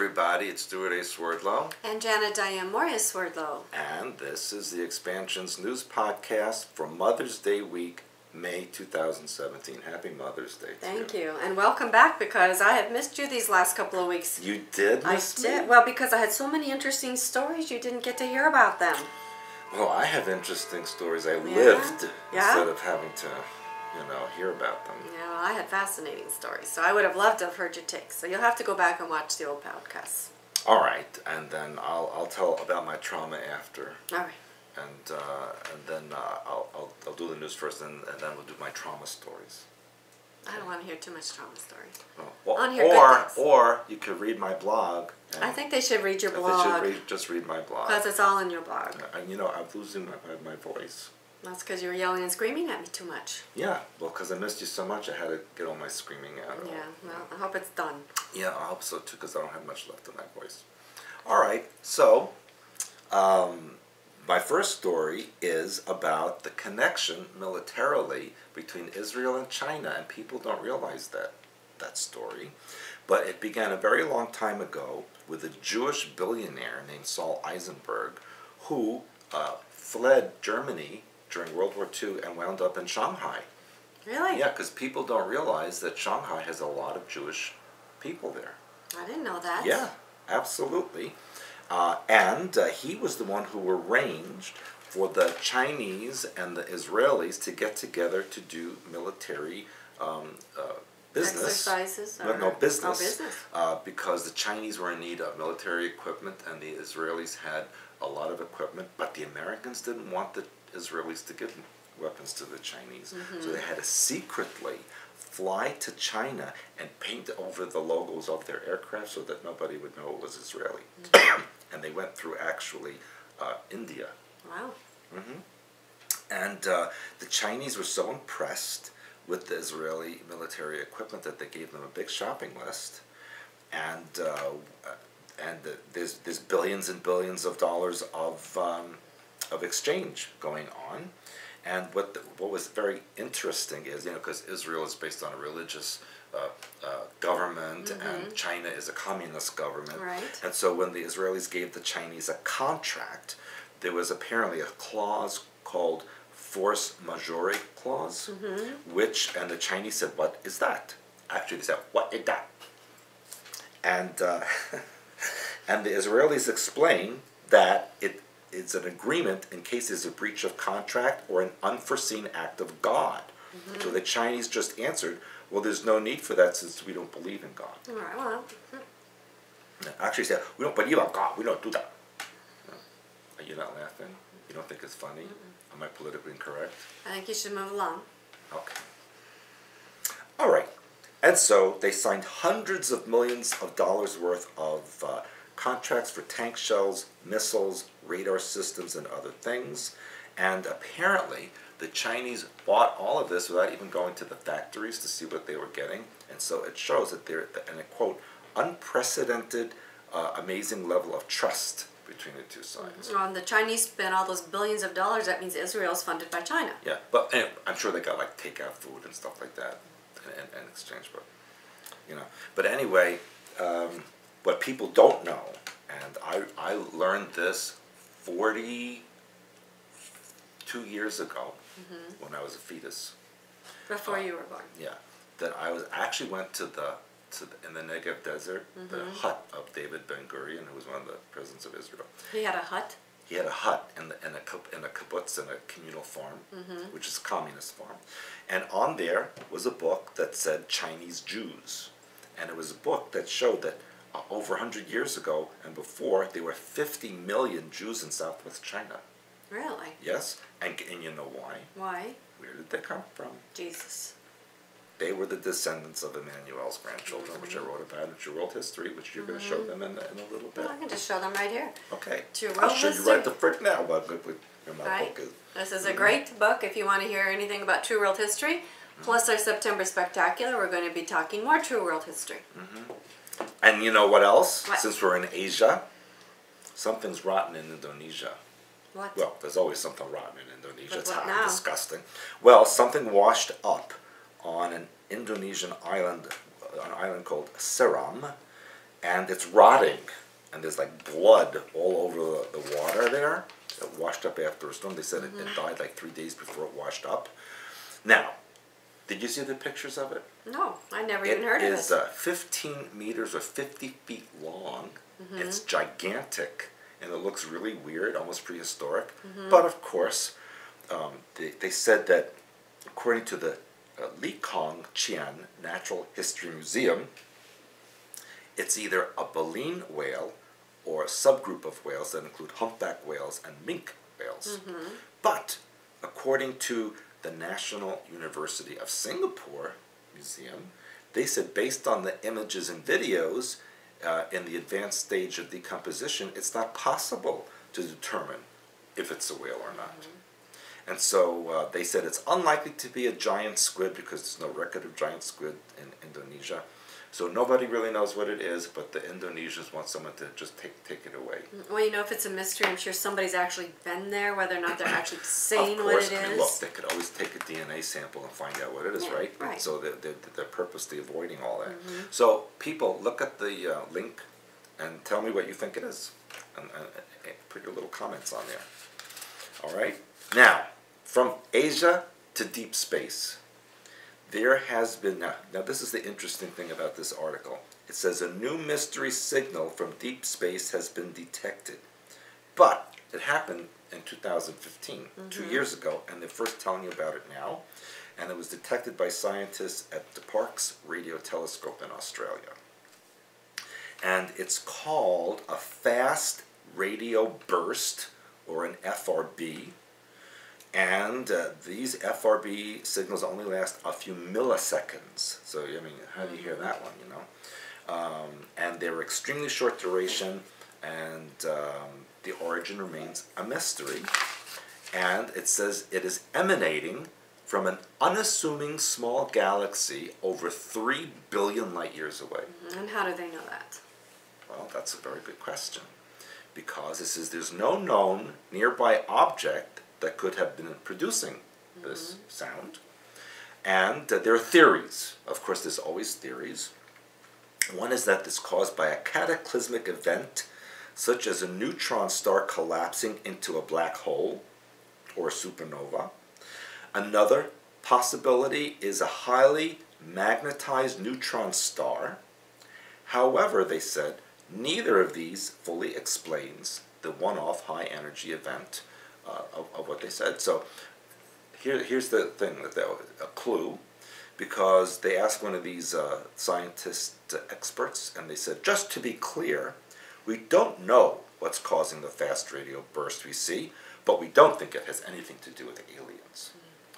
everybody, it's Stewart Swerdlow. And Janet Diane Moria Swerdlow. And this is the Expansions News Podcast for Mother's Day week, May 2017. Happy Mother's Day to Thank you. And welcome back, because I have missed you these last couple of weeks. You did miss me? I did. Well, because I had so many interesting stories, you didn't get to hear about them. Well, I have interesting stories. I lived Yeah. instead of having to, hear about them. Yeah, well, I had fascinating stories, so I would have loved to have heard your takes. So you'll have to go back and watch the old podcasts. All right, and then I'll tell about my trauma after. All right. And then I'll do the news first, and then we'll do my trauma stories. I don't want to hear too much trauma stories. Oh, well, I want to hear good things. Or you could read my blog. I think they should read your They blog. should just read my blog. Because it's all in your blog. I'm losing my voice. That's because you were yelling and screaming at me too much. Yeah, well, because I missed you so much, I had to get all my screaming out. Yeah, well, I hope it's done. Yeah, I hope so too, because I don't have much left in my voice. All right, so my first story is about the connection militarily between Israel and China, and people don't realize that story. But it began a very long time ago with a Jewish billionaire named Saul Eisenberg, who fled Germany during World War II and wound up in Shanghai. Really? Yeah, because people don't realize that Shanghai has a lot of Jewish people there. I didn't know that. Yeah, absolutely. And he was the one who arranged for the Chinese and the Israelis to get together to do military business. Exercises? Business. Oh, business. Because the Chinese were in need of military equipment and the Israelis had a lot of equipment, but the Americans didn't want the Israelis to give weapons to the Chinese. Mm-hmm. So they had to secretly fly to China and paint over the logos of their aircraft so that nobody would know it was Israeli. Mm-hmm. And they went through actually India. Wow. Mm-hmm. And the Chinese were so impressed with the Israeli military equipment that they gave them a big shopping list. And there's billions and billions of dollars of exchange going on. And what was very interesting is, because Israel is based on a religious government, mm-hmm. and China is a communist government. Right. And so when the Israelis gave the Chinese a contract, there was apparently a clause called force majeure clause, mm-hmm. And the Chinese said, "What is that?" Actually, they said, "What is that?" And and the Israelis explained that it's an agreement in case there's a breach of contract or an unforeseen act of God. Mm-hmm. So the Chinese just answered, "Well, there's no need for that since we don't believe in God." All right, well. Actually said, "We don't believe in God. We don't do that." Are you not laughing? You don't think it's funny? Mm-mm. Am I politically incorrect? I think you should move along. Okay. All right. And so they signed hundreds of millions of dollars worth of contracts for tank shells, missiles, radar systems, and other things. And apparently, the Chinese bought all of this without even going to the factories to see what they were getting. And so it shows that they're, and I quote, unprecedented, amazing level of trust between the two sides. Well, and the Chinese spent all those billions of dollars. That means Israel's funded by China. Yeah, but anyway, I'm sure they got like takeout food and stuff like that in exchange. But anyway, what people don't know, and I learned this 42 years ago, mm-hmm. when I was a fetus. Before you were born. Yeah, that I actually went to in the Negev desert, mm-hmm. the hut of David Ben-Gurion, who was one of the presidents of Israel. He had a hut? He had a hut in a kibbutz, in a communal farm, mm-hmm. which is a communist farm. And on there was a book that said Chinese Jews. And it was a book that showed that over 100 years ago and before, there were 50 million Jews in southwest China. Really? Yes. And you know why? Why? Where did they come from? Jesus. They were the descendants of Emmanuel's grandchildren, mm-hmm. which I wrote about in True World History, which you're going to show them in a little bit. Well, I can just show them right here. Okay. True World I'll show History. you right the frick now what my book is. This is a great book if you want to hear anything about True World History. Plus our September Spectacular, we're going to be talking more True World History. Mm-hmm. And you know what else? What? Since we're in Asia, something's rotten in Indonesia. What? Well, there's always something rotten in Indonesia. It's hot now? and disgusting. Well, something washed up on an Indonesian island, an island called Seram, and it's rotting, and there's like blood all over the water there. It washed up after a storm. They said it died like 3 days before it washed up. Now, did you see the pictures of it? No, I never even heard of it. It is 15 meters or 50 feet long. It's gigantic, and it looks really weird, almost prehistoric. But of course, they said that according to the Li Kong Qian Natural History Museum, it's either a baleen whale or a subgroup of whales that include humpback whales and mink whales. But according to the National University of Singapore Museum, they said based on the images and videos in the advanced stage of decomposition, it's not possible to determine if it's a whale or not. And so they said it's unlikely to be a giant squid because there's no record of giant squid in Indonesia. So nobody really knows what it is, but the Indonesians want someone to just take it away. Well, you know, if it's a mystery, I'm sure somebody's actually been there, whether or not they're actually saying what it is. Look, they could always take a DNA sample and find out what it is, right? Right. So they're purposely avoiding all that. So people, look at the link and tell me what you think it is. And put your little comments on there. All right? Now, from Asia to deep space. There has been, now this is the interesting thing about this article. It says a new mystery signal from deep space has been detected. But it happened in 2015, 2 years ago, and they're first telling you about it now. And it was detected by scientists at the Parkes Radio Telescope in Australia. And it's called a fast radio burst, or an FRB. And these FRB signals only last a few milliseconds. So, I mean, how do you hear that one, you know? And they're extremely short duration, and the origin remains a mystery. And it says it is emanating from an unassuming small galaxy over 3 billion light years away. And how do they know that? Well, that's a very good question. Because it says there's no known nearby object that could have been producing this sound. And there are theories. Of course, there's always theories. One is that it's caused by a cataclysmic event, such as a neutron star collapsing into a black hole or a supernova. Another possibility is a highly magnetized neutron star. However, they said, neither of these fully explains the one-off high-energy event of what they said. So here's the thing, a clue, because they asked one of these scientist experts, and they said, just to be clear, we don't know what's causing the fast radio burst we see, but we don't think it has anything to do with aliens.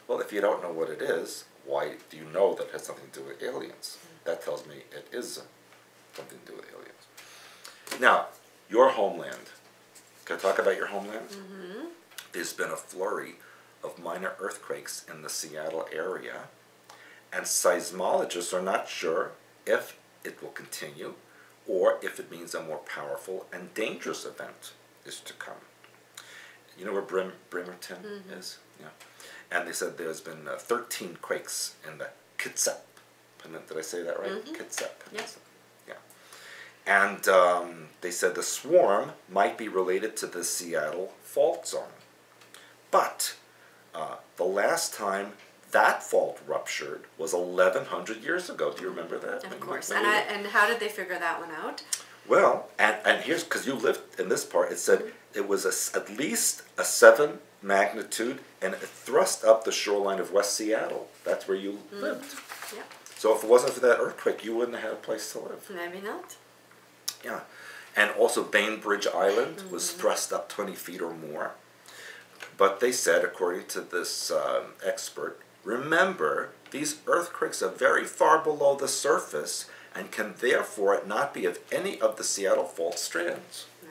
Well, if you don't know what it is, why do you know that it has something to do with aliens? That tells me it is something to do with aliens. Now, your homeland. Can I talk about your homeland? There's been a flurry of minor earthquakes in the Seattle area, and seismologists are not sure if it will continue or if it means a more powerful and dangerous event is to come. You know where Bremerton is? Yeah. And they said there's been 13 quakes in the Kitsap. Did I say that right? Kitsap. Yes. Yeah. And they said the swarm might be related to the Seattle fault zone. But the last time that fault ruptured was 1,100 years ago. Do you remember that? Of course. And how did they figure that one out? Well, and here's, because you lived in this part, it said it was at least a 7 magnitude, and it thrust up the shoreline of West Seattle. That's where you lived. Yeah. So if it wasn't for that earthquake, you wouldn't have had a place to live. Maybe not. Yeah. And also Bainbridge Island was thrust up 20 feet or more. But they said, according to this expert, remember, these earthquakes are very far below the surface and can therefore not be of any of the Seattle fault strands. No.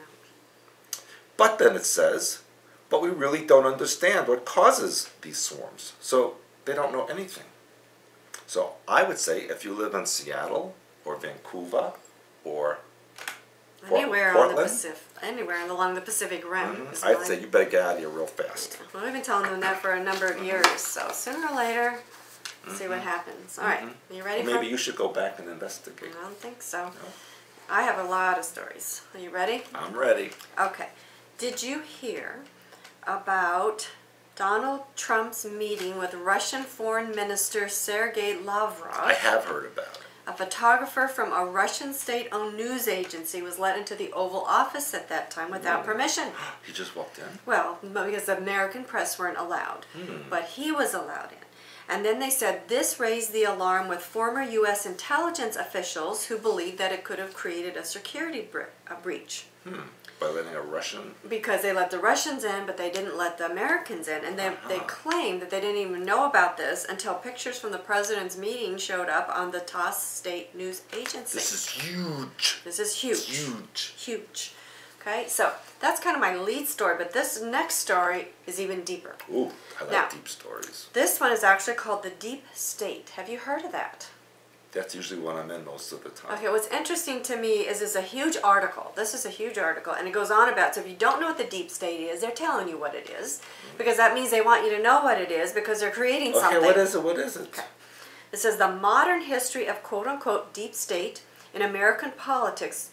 But then it says, but we really don't understand what causes these swarms. So they don't know anything. So I would say if you live in Seattle or Vancouver or anywhere Portland, on the Pacific, anywhere along the Pacific Rim. I'd say you better get out of here real fast. Well, I've been telling them that for a number of years, so sooner or later, see what happens. All right, are you ready? Well, maybe you should go back and investigate. I don't think so. No? I have a lot of stories. Are you ready? I'm ready. Okay. Did you hear about Donald Trump's meeting with Russian Foreign Minister Sergei Lavrov? I have heard about it. A photographer from a Russian state-owned news agency was let into the Oval Office at that time without permission. He just walked in? Well, because the American press weren't allowed. But he was allowed in. And then they said this raised the alarm with former U.S. intelligence officials who believed that it could have created a security breach. By letting a Russian? Because they let the Russians in, but they didn't let the Americans in. And they claimed that they didn't even know about this until pictures from the president's meeting showed up on the TASS state news agency. This is huge. This is huge. It's huge. Huge. Okay, so that's kind of my lead story, but this next story is even deeper. Ooh, I like Now, deep stories. This one is actually called The Deep State. Have you heard of that? That's usually what I'm in most of the time. Okay, what's interesting to me is it's a huge article. This is a huge article, and it goes on about, so if you don't know what the deep state is, they're telling you what it is, because that means they want you to know what it is, because they're creating something. Okay, what is it? What is it? Okay. It says the modern history of quote-unquote deep state in American politics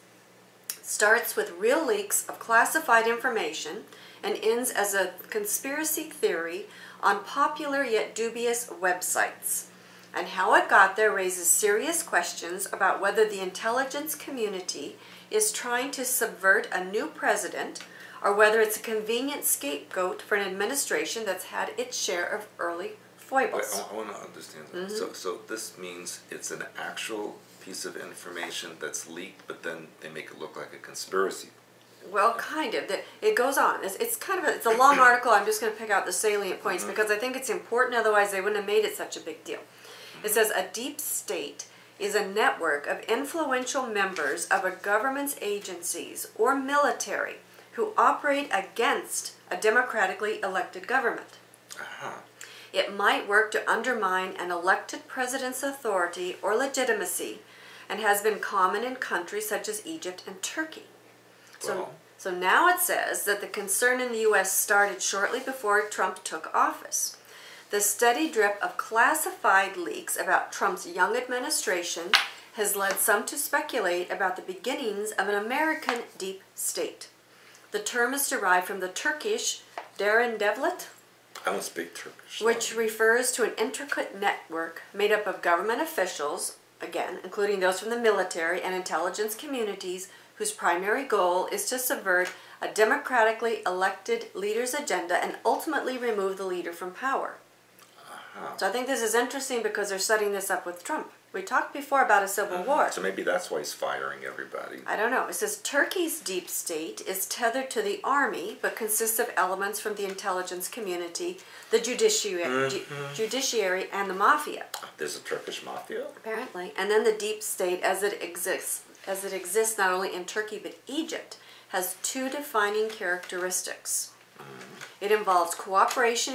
starts with real leaks of classified information and ends as a conspiracy theory on popular yet dubious websites. And how it got there raises serious questions about whether the intelligence community is trying to subvert a new president or whether it's a convenient scapegoat for an administration that's had its share of early foibles. Wait, I want to understand that. So this means it's an actual piece of information that's leaked, but then they make it look like a conspiracy. Well, kind of. It goes on. It's kind of it's a long article. I'm just going to pick out the salient points because I think it's important. Otherwise, they wouldn't have made it such a big deal. It says a deep state is a network of influential members of a government's agencies or military who operate against a democratically elected government. It might work to undermine an elected president's authority or legitimacy and has been common in countries such as Egypt and Turkey. So now it says that the concern in the U.S. started shortly before Trump took office. The steady drip of classified leaks about Trump's young administration has led some to speculate about the beginnings of an American deep state. The term is derived from the Turkish derin devlet, I don't speak Turkish. which refers to an intricate network made up of government officials, again, including those from the military and intelligence communities, whose primary goal is to subvert a democratically elected leader's agenda and ultimately remove the leader from power. So I think this is interesting because they're setting this up with Trump. We talked before about a civil war. So maybe that's why he's firing everybody. I don't know. It says Turkey's deep state is tethered to the army, but consists of elements from the intelligence community, the judiciary, and the mafia. There's a Turkish mafia? Apparently. And then the deep state, as it exists not only in Turkey but Egypt, has two defining characteristics. It involves cooperation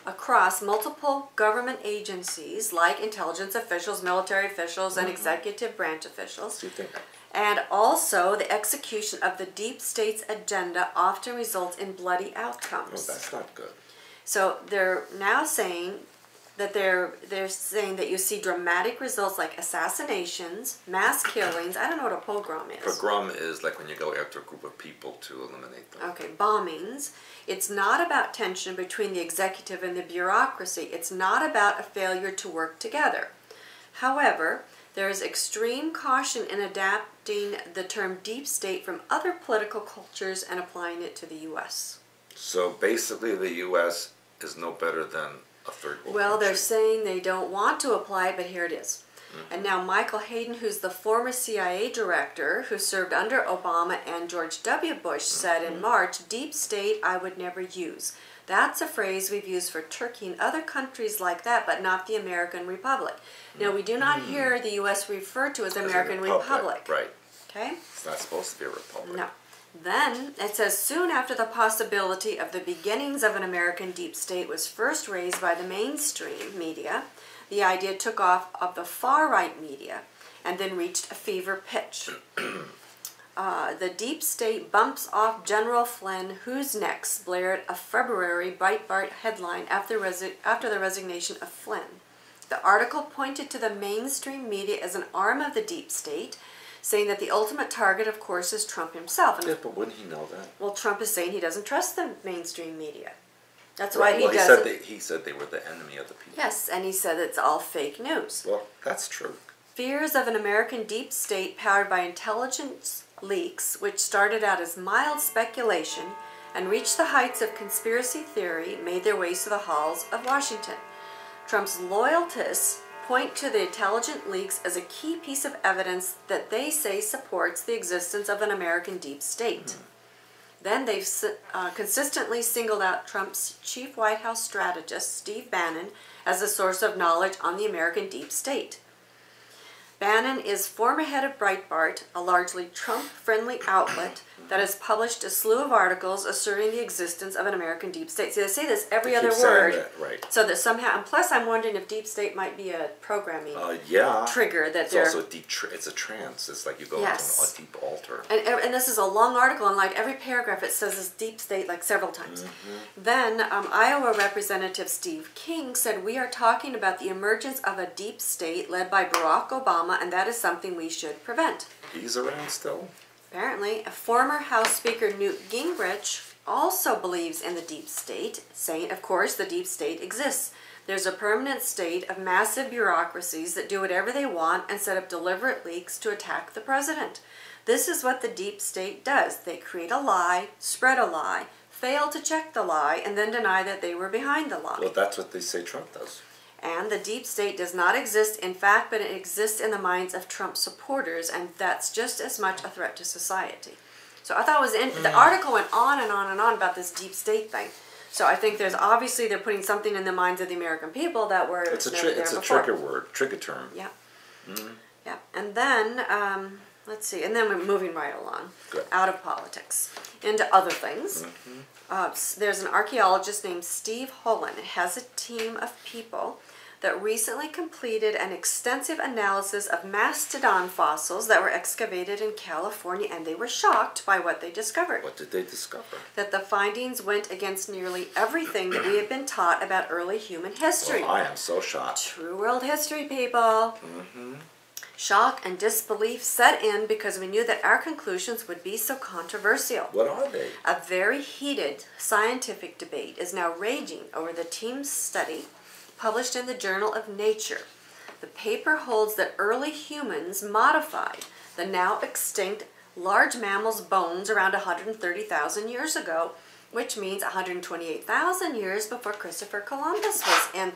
across multiple government agencies like intelligence officials, military officials, and executive branch officials. And also the execution of the deep state's agenda often results in bloody outcomes. Oh, that's not good. So they're now saying that they're saying that you see dramatic results like assassinations, mass killings. I don't know what a pogrom is. Pogrom is like when you go after a group of people to eliminate them. Okay, bombings. It's not about tension between the executive and the bureaucracy. It's not about a failure to work together. However, there is extreme caution in adapting the term deep state from other political cultures and applying it to the U.S. So basically the U.S. is no better than a third world Well, country. they're saying they don't want to apply it, but here it is. And now Michael Hayden, who's the former CIA director who served under Obama and George W. Bush, said in March, deep state I would never use. That's a phrase we've used for Turkey and other countries like that, but not the American Republic. Now, we do not hear the U.S. referred to as American Republic. Right. Okay? It's not supposed to be a republic. No. Then, it says, soon after the possibility of the beginnings of an American deep state was first raised by the mainstream media, the idea took off of the far-right media and then reached a fever pitch. The deep state bumps off General Flynn, who's next, blared a February Breitbart headline after the resignation of Flynn. The article pointed to the mainstream media as an arm of the deep state, saying that the ultimate target, of course, is Trump himself. And Yeah, but wouldn't he know that? well, Trump is saying he doesn't trust the mainstream media. That's Right. why he Well, does he said they were the enemy of the people. Yes, and he said it's all fake news. Well, that's true. Fears of an American deep state powered by intelligence leaks, which started out as mild speculation and reached the heights of conspiracy theory, made their way to the halls of Washington. Trump's loyalists point to the intelligent leaks as a key piece of evidence that they say supports the existence of an American deep state. Then they've consistently singled out Trump's chief White House strategist, Steve Bannon, as a source of knowledge on the American deep state. Bannon is former head of Breitbart, a largely Trump-friendly outlet that has published a slew of articles asserting the existence of an American deep state. See, they say this every other word, that, right. So that somehow, and plus I'm wondering if deep state might be a programming trigger that it's they're... also a deep, it's a trance. It's like you go into a deep altar. And this is a long article, and like every paragraph it says this deep state like several times. Then Iowa Representative Steve King said, "We are talking about the emergence of a deep state led by Barack Obama, and that is something we should prevent." He's around still? Apparently, a former House Speaker Newt Gingrich also believes in the deep state, saying, of course, the deep state exists. There's a permanent state of massive bureaucracies that do whatever they want and set up deliberate leaks to attack the president. This is what the deep state does. They create a lie, spread a lie, fail to check the lie, and then deny that they were behind the lie. Well, that's what they say Trump does. And the deep state does not exist in fact, but it exists in the minds of Trump supporters, and that's just as much a threat to society. So I thought it was the article went on and on and on about this deep state thing. So I think there's obviously they're putting something in the minds of the American people that were it's a trigger word, trigger term. Yeah. Yeah. And then let's see, and then we're moving right along, out of politics into other things. There's an archaeologist named Steve Holland. It has a team of people that recently completed an extensive analysis of mastodon fossils that were excavated in California, and they were shocked by what they discovered. What did they discover? That the findings went against nearly everything that we have been taught about early human history. Well, I am so shocked. True world history, people. Shock and disbelief set in because we knew that our conclusions would be so controversial. What are they? A very heated scientific debate is now raging over the team's study published in the Journal of Nature. The paper holds that early humans modified the now extinct large mammal's bones around 130,000 years ago, which means 128,000 years before Christopher Columbus was in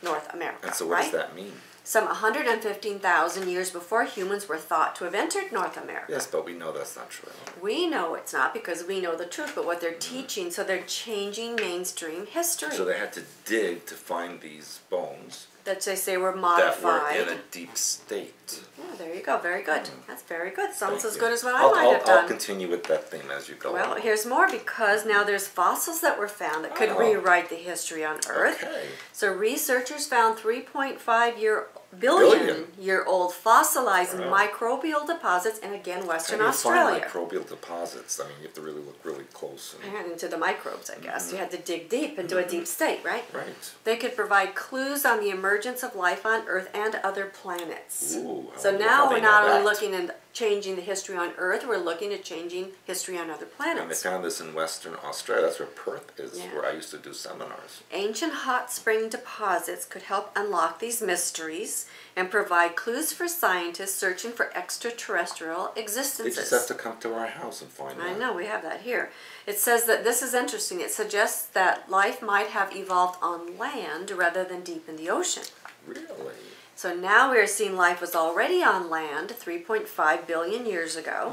North America. And so what does that mean? Some 115,000 years before humans were thought to have entered North America. Yes, but we know that's not true. We know it's not because we know the truth, but what they're teaching, so they're changing mainstream history. So they had to dig to find these bones that they say were modified. that were in a deep state. Yeah, there you go. Very good. That's very good. Sounds as you. good as what I might have done. I'll continue with that theme as you go. Well, here's more because now there's fossils that were found that could rewrite the history on Earth. Okay. So researchers found 3.5 billion year old fossilized microbial deposits in again Western Australia. How do you find microbial deposits? I mean, you have to really look really close. And into the microbes, I guess. You had to dig deep into a deep state, right? Right. They could provide clues on the emergence of life on Earth and other planets. Ooh, so now we're not only looking at changing the history on Earth, we're looking at changing history on other planets. And they found this in Western Australia. That's where Perth is, where I used to do seminars. Ancient hot spring deposits could help unlock these mysteries and provide clues for scientists searching for extraterrestrial existences. They just have to come to our house and find out. I know, we have that here. It says that this is interesting. It suggests that life might have evolved on land rather than deep in the ocean. Really? So now we're seeing life was already on land 3.5 billion years ago.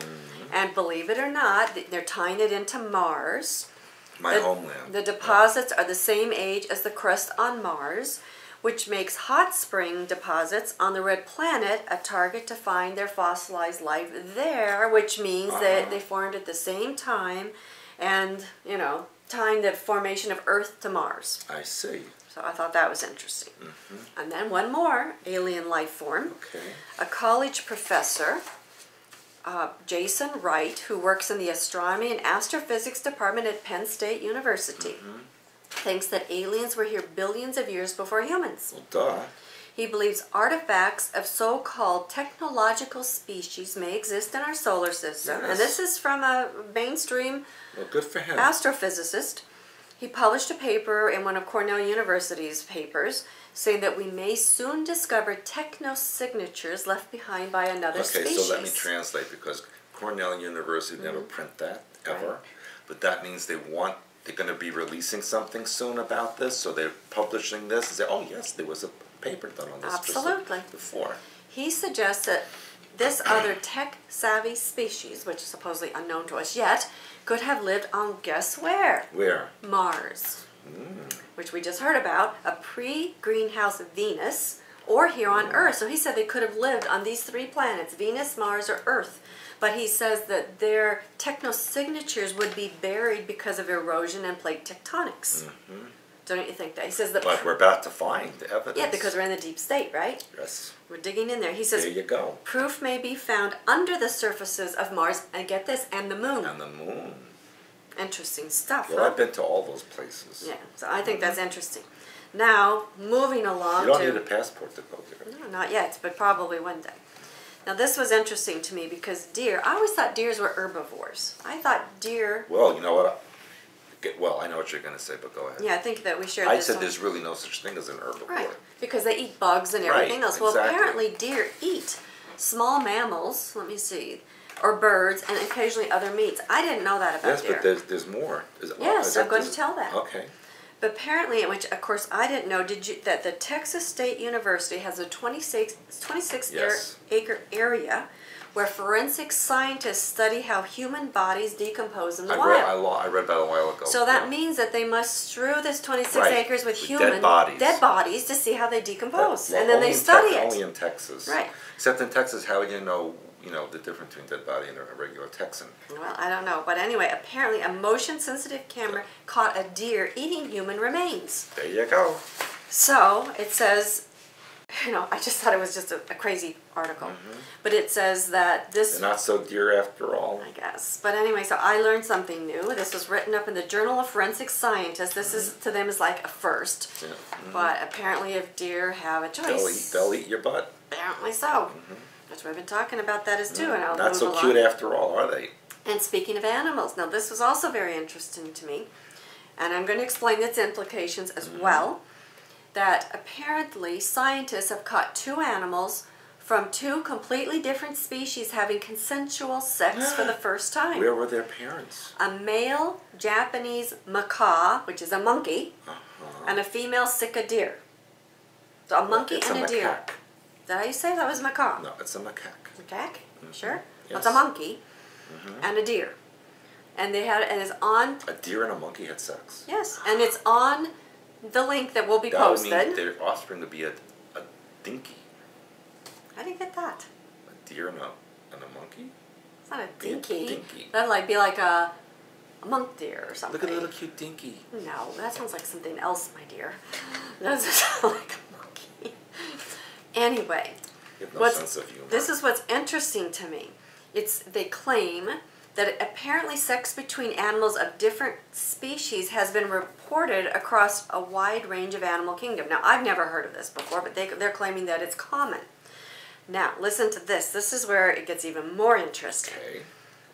And believe it or not, they're tying it into Mars. My homeland. The deposits are the same age as the crust on Mars, which makes hot spring deposits on the red planet a target to find their fossilized life there, which means that they formed at the same time and, you know, tying the formation of Earth to Mars. I see. So I thought that was interesting. And then one more alien life form. Okay. A college professor, Jason Wright, who works in the astronomy and astrophysics department at Penn State University, thinks that aliens were here billions of years before humans. Well, duh. He believes artifacts of so-called technological species may exist in our solar system. Yes. And this is from a mainstream Well, good for him. astrophysicist. He published a paper in one of Cornell University's papers saying that we may soon discover techno-signatures left behind by another species. Okay, so let me translate, because Cornell University never print that, ever. Right. But that means they're going to be releasing something soon about this, so they're publishing this and say, oh yes, there was a paper done on this Absolutely. just before. He suggests that this other tech-savvy species, which is supposedly unknown to us yet, could have lived on, guess where? Where? Mars, which we just heard about, a pre-greenhouse Venus, or here on Earth. So he said they could have lived on these 3 planets, Venus, Mars, or Earth. But he says that their techno-signatures would be buried because of erosion and plate tectonics. Don't you think that? He says that. But we're about to find evidence. Yeah, because we're in the deep state, right? Yes. We're digging in there. He says, There you go. proof may be found under the surfaces of Mars, and get this, and the moon. And the moon. Interesting stuff, Well, huh? I've been to all those places. Yeah, so I think that's interesting. Now, moving along You don't to... need a passport to go there. No, not yet, but probably one day. Now, this was interesting to me because deer, I always thought deers were herbivores. I thought deer... Well, you know what? Well, I know what you're going to say, but go ahead. Yeah, I think that we shared I this said one. there's really no such thing as an herbivore. Right, because they eat bugs and everything Right, else. Well, exactly. apparently deer eat small mammals, let me see, or birds, and occasionally other meats. I didn't know that about Yes, deer. but there's more. Yes, I'm going to tell that. Okay. But apparently, which of course I didn't know, that the Texas State University has a 26 Yes. acre area where forensic scientists study how human bodies decompose in the wild. I read that a while ago. So that Yeah. means that they must strew this 26 Right, acres with with human dead bodies. to see how they decompose, Well, and then only they in study Only it. in Texas. Right. Except in Texas, how would you know the difference between dead body and a regular Texan? Well, I don't know, but anyway, apparently a motion-sensitive camera caught a deer eating human remains. There you go. So it says, I just thought it was just a crazy article, but it says that this. They're not so dear after all. I guess. But anyway, so I learned something new. This was written up in the Journal of Forensic Scientists. This is, to them, is like a first. Yeah. But apparently if deer have a choice. They'll eat your butt. Apparently so. That's what I've been talking about that as too, and I'll Not move so along. cute after all, are they? And speaking of animals, now this was also very interesting to me, and I'm going to explain its implications as well, that apparently scientists have caught 2 animals from 2 completely different species having consensual sex for the first time. Where were their parents? A male Japanese macaw, which is a monkey, and a female sika deer. So a monkey It's and a deer. macaque. Is that how you say that was macaw? No, it's a macaque. Macaque? Sure? Well, Yes. it's a monkey and a deer. And they had, and it's on, A deer and a monkey had sex. yes, and it's on the link that will be That would mean posted. their offspring would be a dinky. How do you get that? A deer and a monkey? It's not a Be a dinky. dinky. That'd be like a monk deer or something. Look at the little cute dinky. No, that sounds like something else, my dear. That doesn't sound like a monkey. Anyway, You have no sense of humor. this is what's interesting to me. They claim that apparently sex between animals of different species has been reported across a wide range of animal kingdom. Now, I've never heard of this before, but they're claiming that it's common. Now, listen to this. This is where it gets even more interesting. Okay.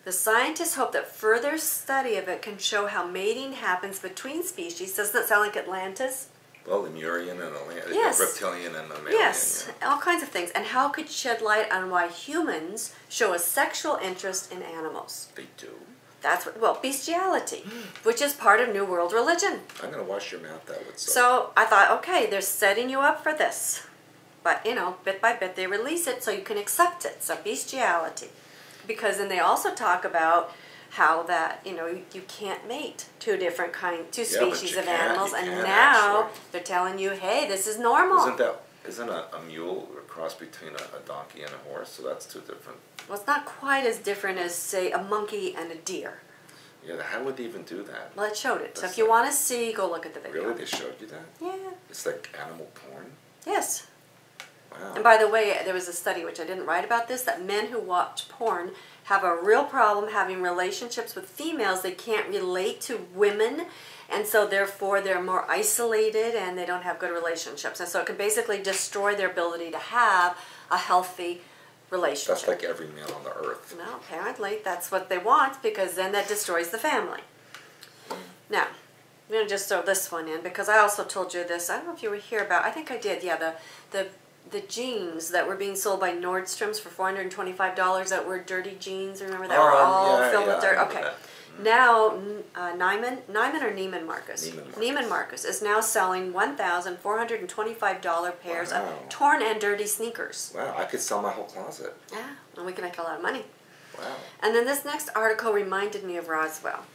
The scientists hope that further study of it can show how mating happens between species. Doesn't that sound like Atlantis? Well, Lemurian and Yes. reptilian and mammalian. Yes, all kinds of things. And how could shed light on why humans show a sexual interest in animals? They do. That's what, well, bestiality, which is part of New World religion. I'm going to wash your mouth out with soap. So I thought, okay, they're setting you up for this. But, bit by bit they release it so you can accept it. So bestiality. Because then they also talk about how that, you can't mate two species you of can, animals. you And can, now actually. they're telling you, hey, this is normal. Isn't a mule a cross between a donkey and a horse? So that's 2 different. Well, it's not quite as different as, say, a monkey and a deer. Yeah, how would they even do that? Well, it showed it. So That's if you like- want to see, go look at the video. Really? They showed you that? Yeah. It's like animal porn? Yes. Wow. And by the way, there was a study, which I didn't write about this, that men who watch porn have a real problem having relationships with females. They can't relate to women, and so therefore they're more isolated and they don't have good relationships. And so it can basically destroy their ability to have a healthy relationship. That's like every man on the earth. No, apparently that's what they want, because then that destroys the family. Now, I'm going to just throw this one in because I also told you this. I don't know if you were here about, I think I did, yeah, the jeans that were being sold by Nordstrom's for $425 that were dirty jeans, remember, that were all filled with dirt? Okay. Now, Neiman or Neiman Marcus? Neiman Marcus is now selling $1,425 pairs of torn and dirty sneakers. Wow, I could sell my whole closet. Yeah, and we can make a lot of money. Wow. And then this next article reminded me of Roswell.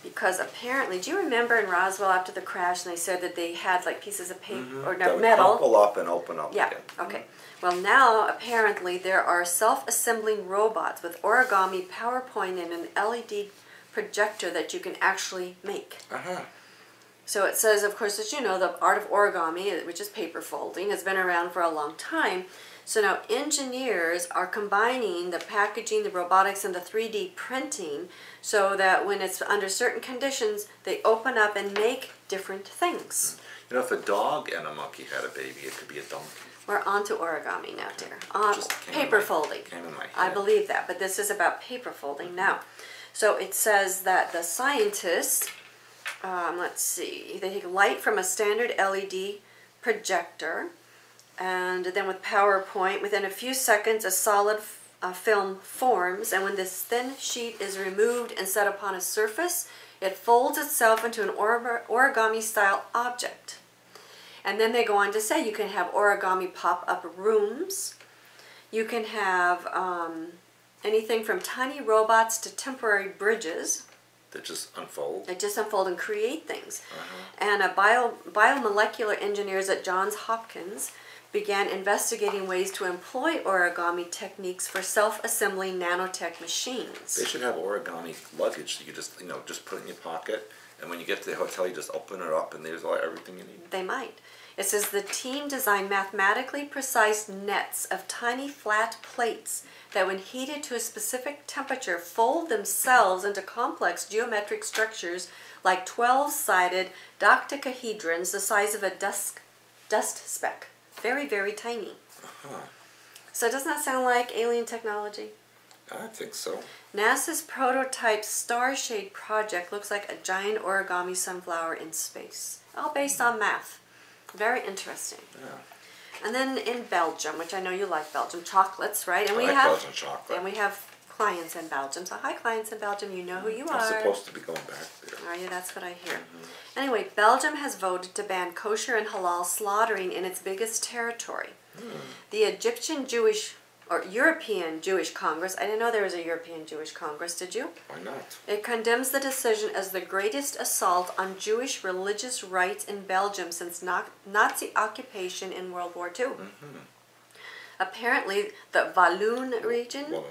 Because apparently, do you remember in Roswell after the crash, and they said that they had like pieces of paper or no, metal? Crumple up and open up Yeah, again. okay. Well, now apparently there are self-assembling robots with origami, PowerPoint, and an LED projector that you can actually make. So it says, of course, as you know, the art of origami, which is paper folding, has been around for a long time. So now engineers are combining the packaging, the robotics, and the 3D printing so that when it's under certain conditions, they open up and make different things. You know, if a dog and a monkey had a baby, it could be a donkey. We're on to origami now, dear. Paper folding. Came in my head. I believe that, but this is about paper folding now. So it says that the scientists, let's see, they take light from a standard LED projector, and then with PowerPoint, within a few seconds, a solid film forms, and when this thin sheet is removed and set upon a surface, it folds itself into an origami-style object. And then they go on to say you can have origami pop-up rooms. You can have anything from tiny robots to temporary bridges. That just unfold? They just unfold and create things. And biomolecular engineers at Johns Hopkins began investigating ways to employ origami techniques for self-assembling nanotech machines. They should have origami luggage. You could just, just put it in your pocket, and when you get to the hotel, you just open it up, and there's everything you need. They might. It says the team designed mathematically precise nets of tiny flat plates that, when heated to a specific temperature, fold themselves into complex geometric structures like 12-sided dodecahedrons the size of a dust speck. Very, very tiny. So doesn't that sound like alien technology? I think so. NASA's prototype Starshade project looks like a giant origami sunflower in space. All based on math. Very interesting. Yeah. And then in Belgium, which I know you like Belgium, chocolates, right? And I like Belgian chocolate. And we have clients in Belgium. So hi, clients in Belgium. You know who you are. I'm supposed to be going back there. Are you? That's what I hear. Anyway, Belgium has voted to ban kosher and halal slaughtering in its biggest territory. The Egyptian Jewish or European Jewish Congress, I didn't know there was a European Jewish Congress, did you? Why not? It condemns the decision as the greatest assault on Jewish religious rights in Belgium since Nazi occupation in World War II. Apparently, the Walloon region...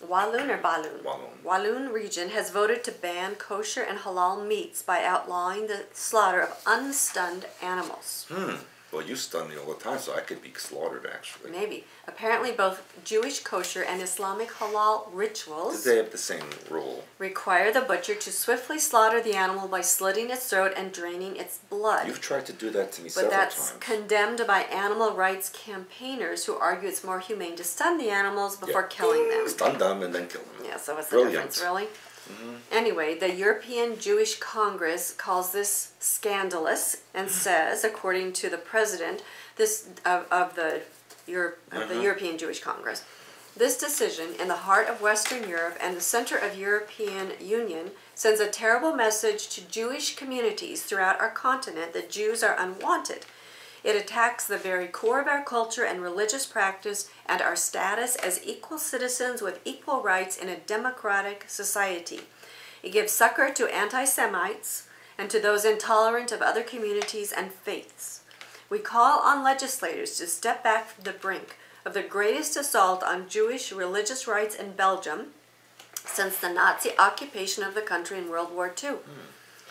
Walloon or Balloon? Walloon region has voted to ban kosher and halal meats by outlawing the slaughter of unstunned animals. Well, you stun me all the time, so I could be slaughtered, actually. Maybe. Apparently, both Jewish kosher and Islamic halal rituals They have the same rule. Require the butcher to swiftly slaughter the animal by slitting its throat and draining its blood. You've tried to do that to me But several that's times. condemned by animal rights campaigners who argue it's more humane to stun the animals before killing them. Stun them and then kill them. Yeah, so what's the difference, really? Anyway, the European Jewish Congress calls this scandalous and says, according to the president of the European Jewish Congress, this decision in the heart of Western Europe and the center of European Union sends a terrible message to Jewish communities throughout our continent that Jews are unwanted. It attacks the very core of our culture and religious practice and our status as equal citizens with equal rights in a democratic society. It gives succor to anti-Semites and to those intolerant of other communities and faiths. We call on legislators to step back from the brink of the greatest assault on Jewish religious rights in Belgium since the Nazi occupation of the country in World War II.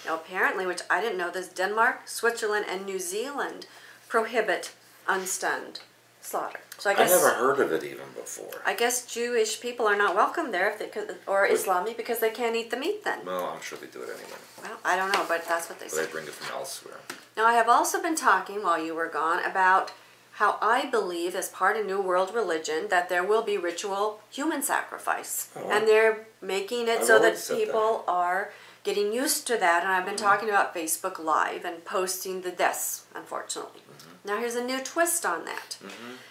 Now, apparently, which I didn't know this, Denmark, Switzerland, and New Zealand prohibit unstunned slaughter. So I I guess never heard of it even before. I guess Jewish people are not welcome there if they could, or Islamic, because they can't eat the meat then. Well, I'm sure they do it anyway. Well, I don't know, but that's what they But say. they bring it from elsewhere. Now, I have also been talking while you were gone about how I believe, as part of New World religion, that there will be ritual human sacrifice. Oh. And they're making it I've so already that said people are getting used to that. And I've been talking about Facebook Live and posting the deaths, unfortunately. Now, here's a new twist on that.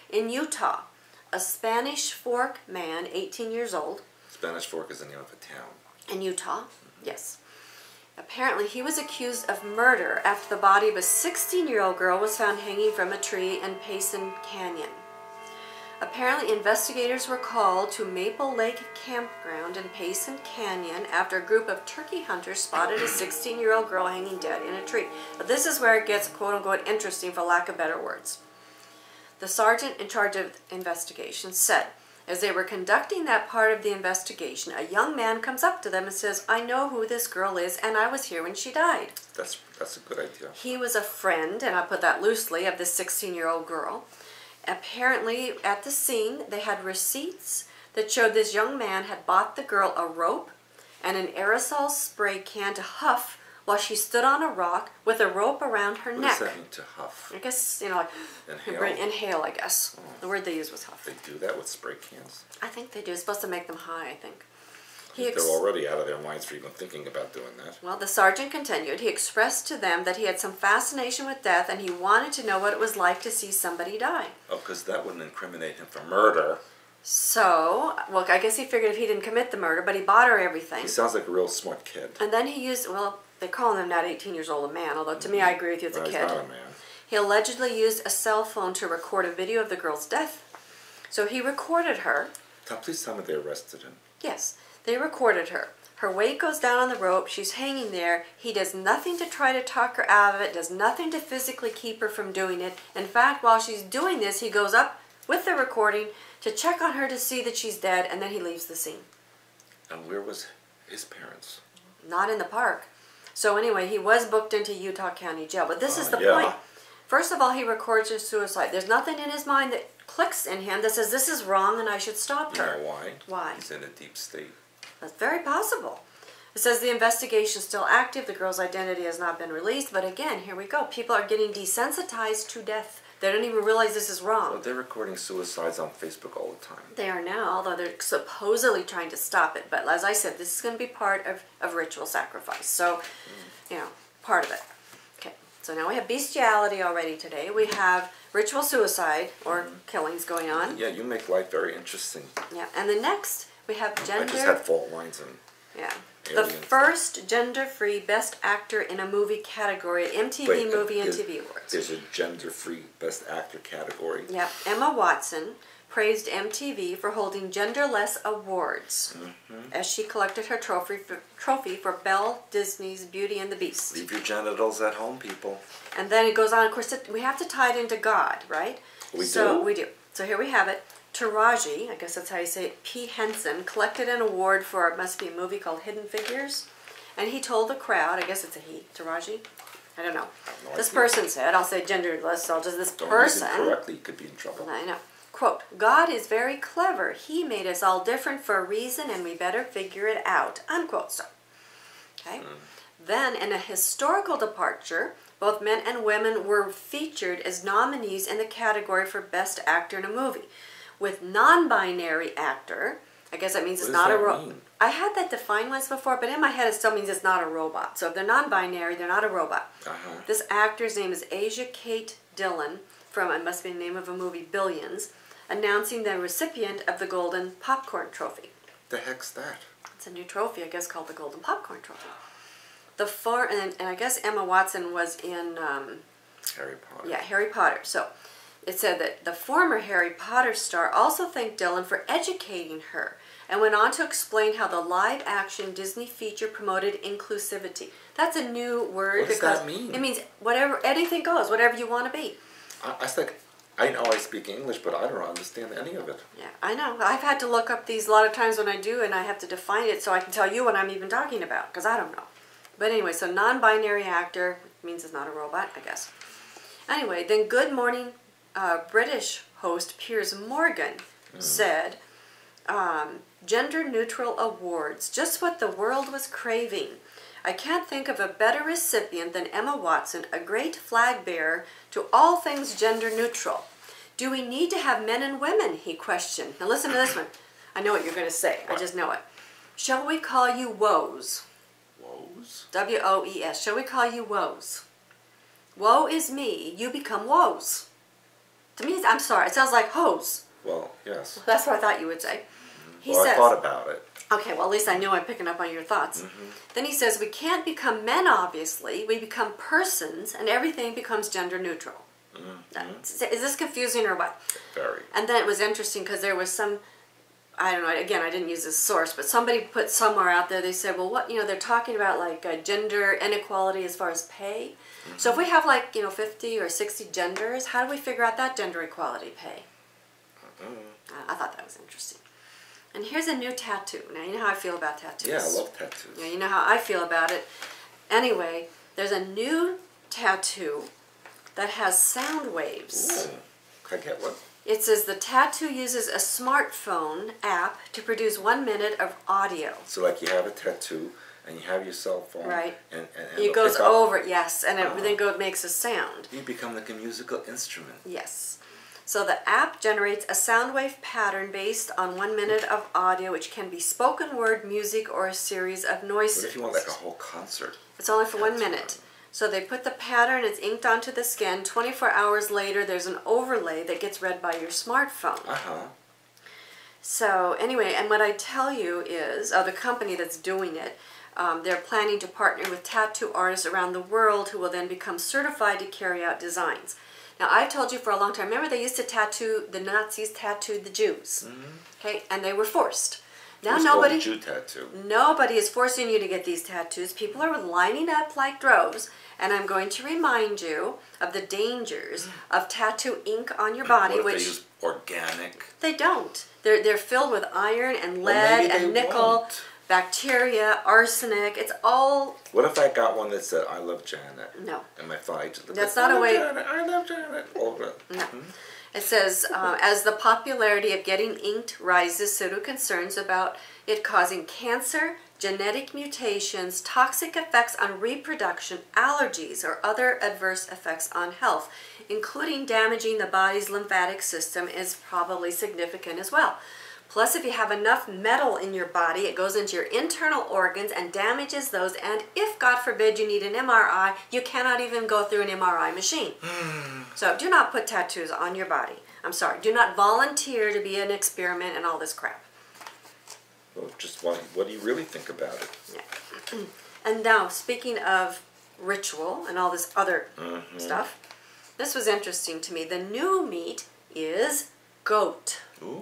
In Utah, a Spanish Fork man, 18 years old. Spanish Fork is the name of a town. In Utah, yes. Apparently, he was accused of murder after the body of a 16-year-old girl was found hanging from a tree in Payson Canyon. Apparently, investigators were called to Maple Lake Campground in Payson Canyon after a group of turkey hunters spotted a 16-year-old girl hanging dead in a tree. But this is where it gets quote-unquote interesting, for lack of better words. The sergeant in charge of the investigation said, as they were conducting that part of the investigation, a young man comes up to them and says, "I know who this girl is, and I was here when she died." That's a good idea. He was a friend, and I put that loosely, of this 16-year-old girl. Apparently, at the scene, they had receipts that showed this young man had bought the girl a rope and an aerosol spray can to huff while she stood on a rock with a rope around her What neck. does that mean, to huff? I guess, like inhale, I guess. The word they use was huff. They do that with spray cans? I think they do. It's supposed to make them high, I think. They're already out of their minds for even thinking about doing that. Well, the sergeant continued. He expressed to them that he had some fascination with death and he wanted to know what it was like to see somebody die. Oh, because that wouldn't incriminate him for murder. So, well, I guess he figured if he didn't commit the murder, but he bought her everything. He sounds like a real smart kid. And then he used, well, they call him not 18 years old a man, although to me I agree with you, it's a He's kid. not a man. He allegedly used a cell phone to record a video of the girl's death. So he recorded her. Please tell me they arrested him. Yes, they recorded her. Her weight goes down on the rope. She's hanging there. He does nothing to try to talk her out of it, does nothing to physically keep her from doing it. In fact, while she's doing this, he goes up with the recording to check on her to see that she's dead, and then he leaves the scene. And where was his parents? Not in the park. So anyway, he was booked into Utah County Jail. But this is the point. First of all, he records her suicide. There's nothing in his mind that clicks in him that says this is wrong and I should stop her. You know why? Why? He's in a deep state. That's very possible. It says the investigation is still active. The girl's identity has not been released. But again, here we go. People are getting desensitized to death. They don't even realize this is wrong. Well, they're recording suicides on Facebook all the time. They are now, although they're supposedly trying to stop it. But as I said, this is going to be part of ritual sacrifice. So, you know, part of it. Okay, so now we have bestiality already today. We have ritual suicide, or killings going on. Yeah, you make life very interesting. Yeah, and the next we have gender. I just had fault lines and The first gender-free Best Actor in a Movie category at MTV Movie and TV Awards. There's a gender-free Best Actor category. Yep. Emma Watson praised MTV for holding genderless awards as she collected her trophy for Belle Disney's Beauty and the Beast. Leave your genitals at home, people. And then it goes on, of course, we have to tie it into God, right? We do? We do. So here we have it. Taraji, I guess that's how you say it, P. Henson, collected an award for, it must be a movie called Hidden Figures. And he told the crowd, I guess it's a he, Taraji? I don't know. This person said, I'll say genderless, so I'll just this person. Don't use it correctly, you could be in trouble. I know. Quote, God is very clever. He made us all different for a reason and we better figure it out. Unquote. So, okay. Then, in a historical departure, both men and women were featured as nominees in the category for Best Actor in a Movie. With non-binary actor, I guess that means it's not a robot. I had that defined once before, but in my head it still means it's not a robot. So if they're non-binary, they're not a robot. This actor's name is Asia Kate Dillon, from, it must be the name of a movie, Billions, announcing the recipient of the Golden Popcorn Trophy. The heck's that? It's a new trophy, I guess, called the Golden Popcorn Trophy. And I guess Emma Watson was in... Harry Potter. Yeah, Harry Potter. So it said that the former Harry Potter star also thanked Dillon for educating her and went on to explain how the live-action Disney feature promoted inclusivity. That's a new word. What does that mean? It means whatever, anything goes, whatever you want to be. I know I speak English, but I don't understand any of it. Yeah, I know. I've had to look up these a lot of times when I do, and I have to define it so I can tell you what I'm even talking about, because I don't know. But anyway, so non-binary actor means it's not a robot, I guess. Anyway, then Good Morning British host Piers Morgan said, gender-neutral awards, just what the world was craving. I can't think of a better recipient than Emma Watson, a great flag bearer to all things gender-neutral. Do we need to have men and women, he questioned. Now listen to this one. I know what you're going to say. I just know it. Shall we call you woes? Woes? W-O-E-S. Shall we call you woes? Woe is me. You become woes. To me, I'm sorry. It sounds like hose. Well, yes. That's what I thought you would say. He Well, says, I thought about it. okay, well, at least I knew I'm picking up on your thoughts. Then he says, we can't become men, obviously. We become persons, and everything becomes gender neutral. Is this confusing or what? Very. And then it was interesting because there was some, I don't know, again, I didn't use this source, but somebody put somewhere out there, they said, well, what, they're talking about like gender inequality as far as pay. So if we have like, 50 or 60 genders, how do we figure out that gender equality pay? I thought that was interesting. And here's a new tattoo. Now, you know how I feel about tattoos. Yeah, I love tattoos. Yeah, you know how I feel about it. Anyway, there's a new tattoo that has sound waves. Ooh. Can I get one? It says the tattoo uses a smartphone app to produce 1 minute of audio. So like you have a tattoo and you have your cell phone. Right. And it goes over, yes, and it then makes a sound. You become like a musical instrument. Yes. So the app generates a sound wave pattern based on 1 minute of audio, which can be spoken word, music, or a series of noises. What if you want like a whole concert? It's only for 1 minute. So they put the pattern, it's inked onto the skin. 24 hours later, there's an overlay that gets read by your smartphone. So anyway, and what I tell you is, the company that's doing it, they're planning to partner with tattoo artists around the world who will then become certified to carry out designs. Now, I've told you for a long time, remember they used to tattoo, the Nazis tattooed the Jews, okay, and they were forced. Now nobody, Jew tattoo. Nobody is forcing you to get these tattoos. People are lining up like droves, and I'm going to remind you of the dangers of tattoo ink on your body. What if which they use organic? They don't. They're filled with iron and lead and nickel, bacteria, arsenic. It's all. What if I got one that said "I love Janet"? No. And my thigh just looked That's like, not a way. Janet, I love Janet. Over. No. It says, as the popularity of getting inked rises, so do concerns about it causing cancer, genetic mutations, toxic effects on reproduction, allergies, or other adverse effects on health, including damaging the body's lymphatic system, is probably significant as well. Plus, if you have enough metal in your body, it goes into your internal organs and damages those. And if, God forbid, you need an MRI, you cannot even go through an MRI machine. So do not put tattoos on your body. I'm sorry. Do not volunteer to be an experiment and all this crap. Well, just what do you really think about it? Yeah. And now, speaking of ritual and all this other stuff, this was interesting to me. The new meat is goat. Ooh.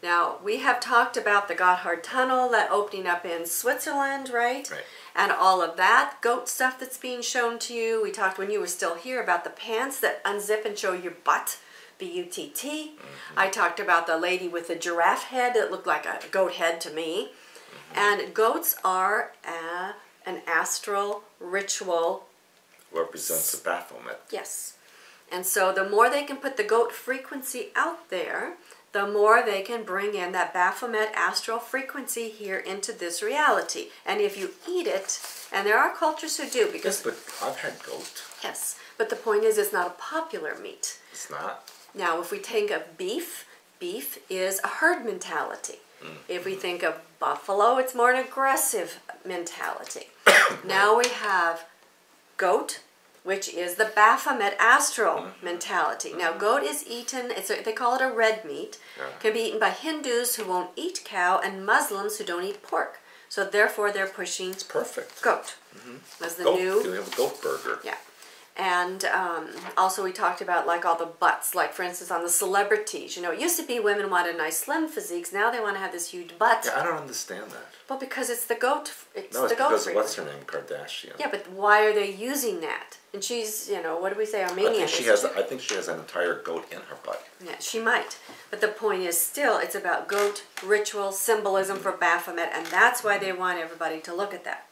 Now, we have talked about the Gotthard Tunnel, that opening up in Switzerland, right? Right. And all of that goat stuff that's being shown to you. We talked when you were still here about the pants that unzip and show your butt, B-U-T-T. I talked about the lady with the giraffe head that looked like a goat head to me. And goats are an astral ritual. Represents the Baphomet. Yes. And so the more they can put the goat frequency out there, the more they can bring in that Baphomet astral frequency here into this reality. And if you eat it, and there are cultures who do, because... Yes, but I've had goat. Yes, but the point is it's not a popular meat. It's not? Now, if we think of beef, beef is a herd mentality. If we think of buffalo, it's more an aggressive mentality. Now we have goat, which is the Baphomet astral mentality. Now, goat is eaten, they call it a red meat, can be eaten by Hindus who won't eat cow and Muslims who don't eat pork. So therefore, they're pushing goat. As the new... You have a goat burger. Yeah. And also we talked about like all the butts, like for instance on the celebrities. You know, it used to be women wanted nice slim physiques. Now they want to have this huge butt. Yeah, I don't understand that. Well, because it's the goat. No, it's because what's her name, Kardashian. Yeah, but why are they using that? And she's, you know, what do we say, Armenian? I think she has an entire goat in her butt. Yeah, she might. But the point is still, it's about goat ritual symbolism for Baphomet, and that's why they want everybody to look at that.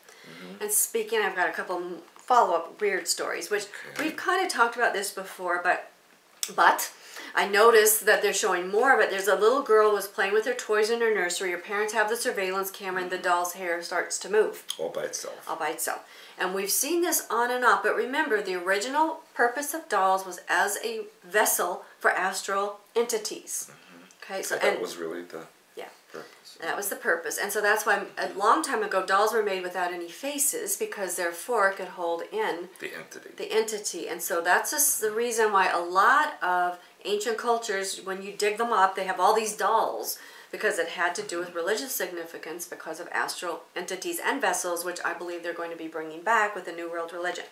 And speaking, I've got a couple follow-up weird stories, which we've kind of talked about this before, but I noticed that they're showing more, but there's a little girl who was playing with her toys in her nursery. Her parents have the surveillance camera, and the doll's hair starts to move. All by itself. All by itself. And we've seen this on and off, but remember, the original purpose of dolls was as a vessel for astral entities. Okay, so that was really the purpose. That was the purpose. And so that's why a long time ago dolls were made without any faces, because therefore it could hold in the entity. And so that's just the reason why a lot of ancient cultures, when you dig them up, they have all these dolls, because it had to do with religious significance because of astral entities and vessels, which I believe they're going to be bringing back with the New World religion.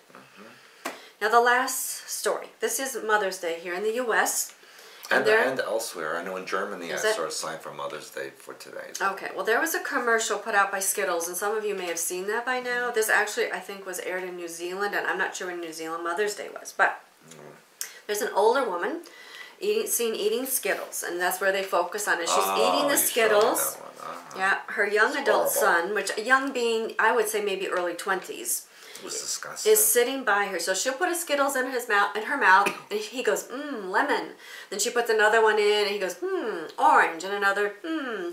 Now the last story. This is Mother's Day here in the U.S. And elsewhere. I know in Germany I saw a sign for Mother's Day for today. Okay, well there was a commercial put out by Skittles, and some of you may have seen that by now. This actually, I think, was aired in New Zealand, and I'm not sure when New Zealand Mother's Day was. But there's an older woman seen eating Skittles, and that's where they focus on it. She's eating the Skittles. Yeah, her young adult son, which a young being, I would say maybe early 20s. It was disgusting. Is sitting by her. So she'll put a Skittles in her mouth, and he goes, lemon. Then she puts another one in, and he goes, orange, and another,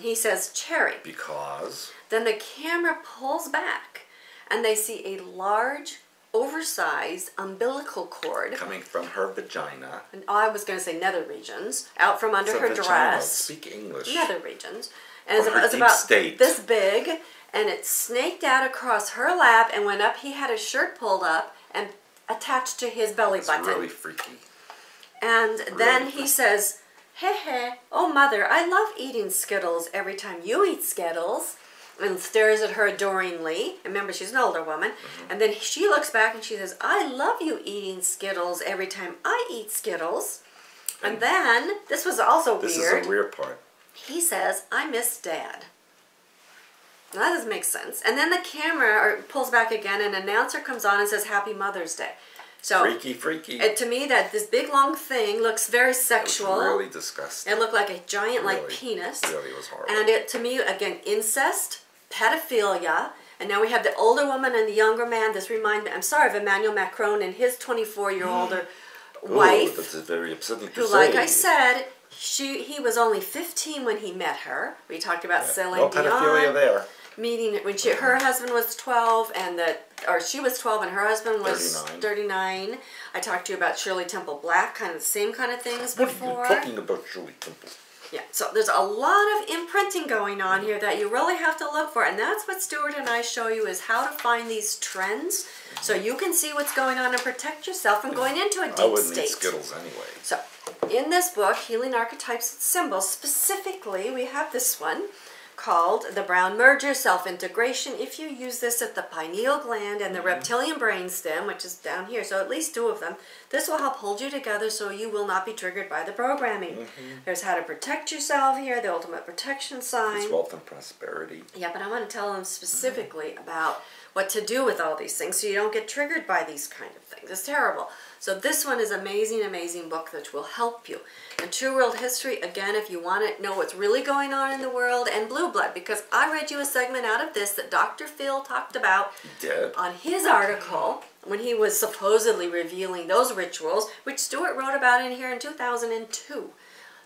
he says cherry. Because? Then the camera pulls back, and they see a large, oversized umbilical cord coming from her vagina. And I was going to say nether regions, out from under her vagina. dress. Speak English. Nether regions. And it's deep about state. This big, and it snaked out across her lap and went up. He had his shirt pulled up and attached to his belly button. It's really freaky. And then he says, hey, oh mother, I love eating Skittles every time you eat Skittles. And stares at her adoringly. Remember, she's an older woman. And then she looks back and she says, I love you eating Skittles every time I eat Skittles. And then, this was also weird. This is the weird part. He says, I miss Dad. Now, that doesn't make sense. And then the camera pulls back again, and an announcer comes on and says, Happy Mother's Day. So, freaky. To me, this big long thing looks very sexual. It was really disgusting. It looked like a giant, penis. It really was horrible. And it, to me, again, incest, pedophilia, and now we have the older woman and the younger man. This reminds me, I'm sorry, of Emmanuel Macron and his 24-year-old wife. That's very upsetting to who, say. like I said, he was only 15 when he met her. We talked about Celine Dion. No pedophilia there. Meeting when her husband was 12 or she was 12 and her husband was 39. I talked to you about Shirley Temple Black, kind of the same kind of things before. What are you talking about, Shirley Temple? Yeah, so there's a lot of imprinting going on here that you really have to look for, and that's what Stewart and I show you, is how to find these trends so you can see what's going on and protect yourself from going into a deep state. I wouldn't eat Skittles anyway. So, in this book, Healing Archetypes and Symbols, specifically, we have this one called The Brown Merger Self-Integration. If you use this at the pineal gland and the reptilian brainstem, which is down here, so at least 2 of them, this will help hold you together so you will not be triggered by the programming. There's how to protect yourself here, the ultimate protection sign. It's wealth and prosperity. Yeah, but I want to tell them specifically about what to do with all these things so you don't get triggered by these kind of things. It's terrible. So this one is an amazing, amazing book that will help you. And True World History, again, if you want to know what's really going on in the world, and Blue Blood, because I read you a segment out of this that Dr. Phil talked about on his article when he was supposedly revealing those rituals, which Stewart wrote about in here in 2002.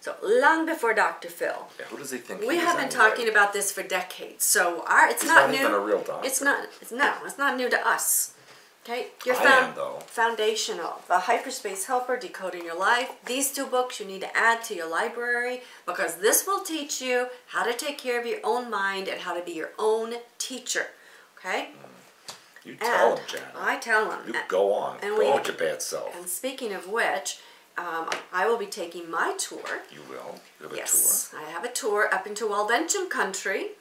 So long before Dr. Phil. Yeah, who does he think we have been talking about this for decades. So it's not new. He's not even a real doctor. It's not new to us. Okay, your foundational, The Hyperspace Helper, Decoding Your Life. These 2 books you need to add to your library, because this will teach you how to take care of your own mind and how to be your own teacher. Okay? You tell them, Janet. I tell them. You go on. Go with your bad self. And speaking of which, I will be taking my tour. You will? You have a tour? Yes, I have a tour up into Waldensian country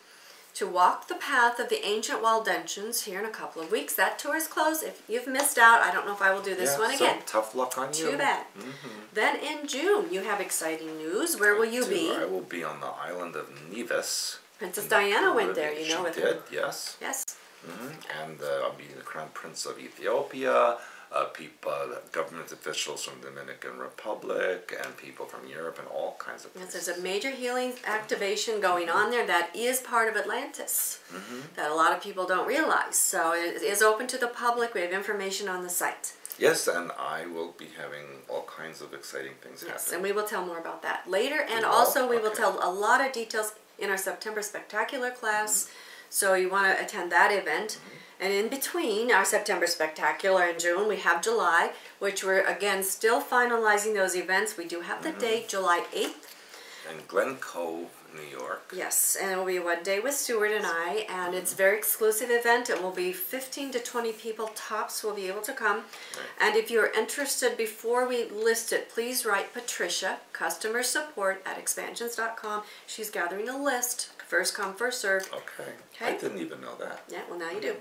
to walk the path of the ancient Waldensians here in a couple of weeks. That tour is closed. If you've missed out, I don't know if I will do this one again. So tough luck on you. Too bad. Then in June, you have exciting news. Where will you be? I will be on the island of Nevis. Princess Diana went there, you know. She did, yes. Yes. And I'll be the Crown Prince of Ethiopia. Government officials from the Dominican Republic, and people from Europe, and all kinds of places. Yes, there's a major healing activation going on there that is part of Atlantis that a lot of people don't realize. So it is open to the public. We have information on the site. Yes, and I will be having all kinds of exciting things Yes, happen. and we will tell more about that later. And We will? also we will Okay. tell a lot of details in our September Spectacular class. So you want to attend that event. And in between our September Spectacular and June, we have July, which we're, again, still finalizing those events. We do have the date, July 8th. In Glen Cove, New York. Yes, and it will be One Day with Stewart and I, and it's a very exclusive event. It will be 15 to 20 people tops will be able to come. Right. And if you're interested, before we list it, please write Patricia, customer support at expansions.com. She's gathering a list, first come, first serve. Okay. Okay. I didn't even know that. Yeah, well now you do.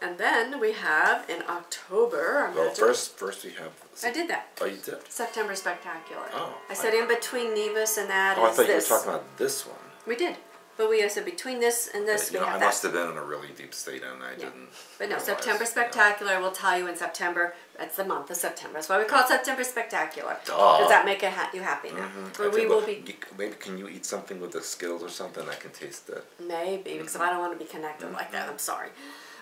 And then we have in October. Well, first we have. I did that. Oh, you did. September Spectacular. Oh, I said in between Nevis and that Oh, I is thought this. you were talking about this one. We did. But we said between this and this, You we know, have I that. must have been in a really deep state and I didn't. But no, realize, September yeah. Spectacular, we'll tell you in September. That's the month of September. That's why we call it September Spectacular. Duh. Does that make it you happy now? I But we think, will well, be, Maybe can you eat something with the Skittles or something? I can taste it. maybe, because I don't want to be connected like that. I'm sorry.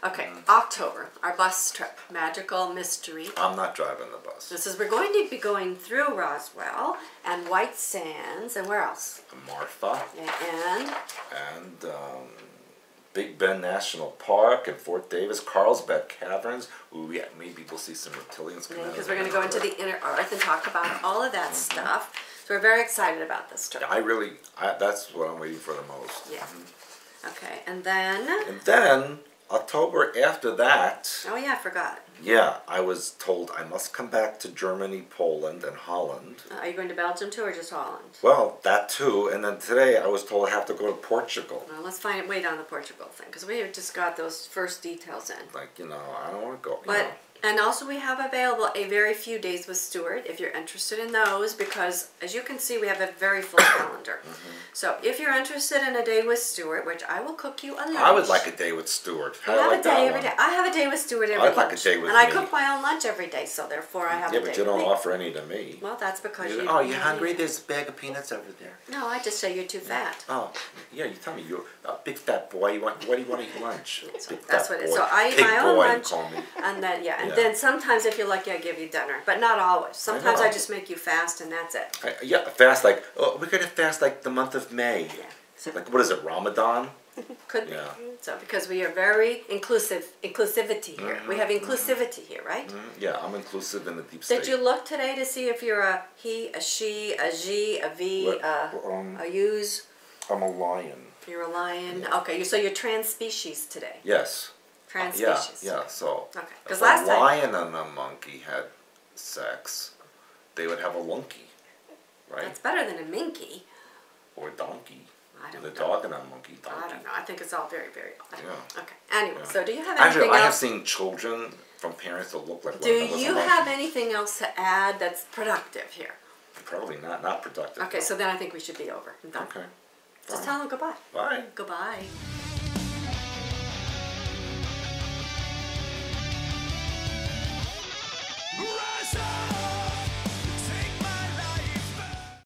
Okay, October, our bus trip, Magical Mystery. I'm not driving the bus. This is, we're going to be going through Roswell and White Sands and where else? Martha And and Big Bend National Park and Fort Davis, Carlsbad Caverns. Ooh, yeah, maybe we'll see some reptilians come out. because we're going to go into the inner earth and talk about all of that stuff. So we're very excited about this trip. That's what I'm waiting for the most. Yeah. Okay, and then, And then October after that, oh yeah, I forgot. yeah, I was told I must come back to Germany, Poland, and Holland. Are you going to Belgium too, or just Holland? Well, that too. And then today I was told I have to go to Portugal. Well, let's wait on the Portugal thing, because we just got those first details in. Like, I don't want to go. But and also we have available a very few days with Stewart if you're interested in those, because as you can see we have a very full calendar. So if you're interested in a day with Stewart, which I will cook you a lunch. I would like a day with Stewart. I have a day every day. I have a day with Stewart every I'd like a lunch. day with and I me. cook my own lunch every day, so therefore I have Yeah, a day but you with don't me. offer any to me. Well, that's because you. Oh, you don't hungry? eat. There's a bag of peanuts over there. No, I just say you're too fat. Oh, yeah, you tell me you're a big fat boy. What do you want to eat lunch? Big That's fat what it is. boy. So I eat Pig my own boy, you lunch, call me. and then Yeah. then sometimes if you're lucky, I give you dinner, but not always. Sometimes I know. just make you fast, and that's it. Yeah, fast like, we're going to fast like the month of May. Yeah. So Like, what is it, Ramadan? could be. Yeah. So because we are very inclusivity here. We have inclusivity here, right? Yeah, I'm inclusive in the deep state. Did you look today to see if you're a he, a she, a G, a V, a use? I'm a lion. You're a lion. Okay, so you're trans species today. Yes. Trans Yeah, species. yeah, so Okay, if because a last time. lion and a monkey had sex, they would have a lunky, right? That's better than a minky. Or a donkey. I don't The know. dog and a monkey, donkey. I don't know. I think it's all very, very odd. Yeah. Okay. Anyway, Yeah. so do you have anything Actually, I have else? seen children from parents that look like Do one of them was a you monkey. have anything else to add that's productive here? Probably not productive. Okay, no. so then I think we should be over. I'm done. Okay. Just Fine. tell them goodbye. Bye. Goodbye.